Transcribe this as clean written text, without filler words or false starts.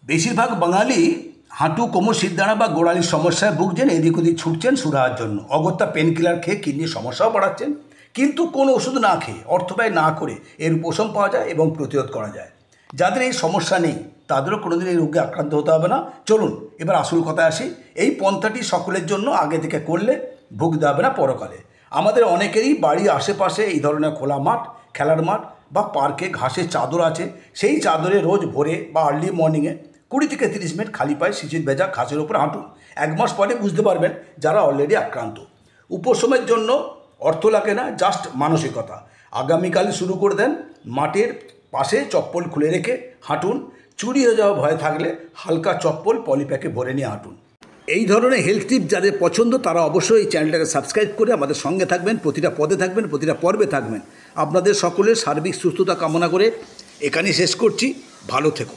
বেশিরভাগ বাঙালি হাঁটু কোমর সিদ্ধানা বা গোড়ালির সমস্যায় ভুগছেন, এদিক ওদিক ছুটছেন সুরাহার জন্য, অগত্যা পেন কিলার খেয়ে কিডনির সমস্যাও বাড়াচ্ছেন। কিন্তু কোনো ওষুধ না খেয়ে, অর্থব্যয় না করে এর উপশম পাওয়া যায় এবং প্রতিরোধ করা যায়। যাদের এই সমস্যা নেই তাদেরও কোনোদিন এই রোগে আক্রান্ত হতে হবে না। চলুন এবার আসল কথায় আসি। এই পন্থাটি সকলের জন্য আগে থেকে করলে ভুগতে হবে না পরকালে। আমাদের অনেকেরই বাড়ির আশেপাশে এই ধরনের খোলা মাঠ, খেলার মাঠ বা পার্কে ঘাসের চাদর আছে। সেই চাদরে রোজ ভোরে বা আর্লি মর্নিংয়ে 20 থেকে 30 মিনিট খালি পায়ে শিশির ভেজা ঘাসের উপর হাঁটুন। 1 মাস পরে বুঝতে পারবেন যারা অলরেডি আক্রান্ত। উপশমের জন্য অর্থ লাগে না, জাস্ট মানসিকতা। আগামীকাল শুরু করে দেন। মাঠের পাশে চপ্পল খুলে রেখে হাঁটুন। চুরি হয়ে যাওয়া ভয় থাকলে হালকা চপ্পল পলিপ্যাকে ভরে নিয়ে হাঁটুন। এই ধরনের হেলথ টিপ যাদের পছন্দ তারা অবশ্যই এই চ্যানেলটাকে সাবস্ক্রাইব করে আমাদের সঙ্গে থাকবেন, প্রতিটা পদে থাকবেন, প্রতিটা পর্বে থাকবেন। আপনাদের সকলের সার্বিক সুস্থতা কামনা করে এখানেই শেষ করছি। ভালো থেকো।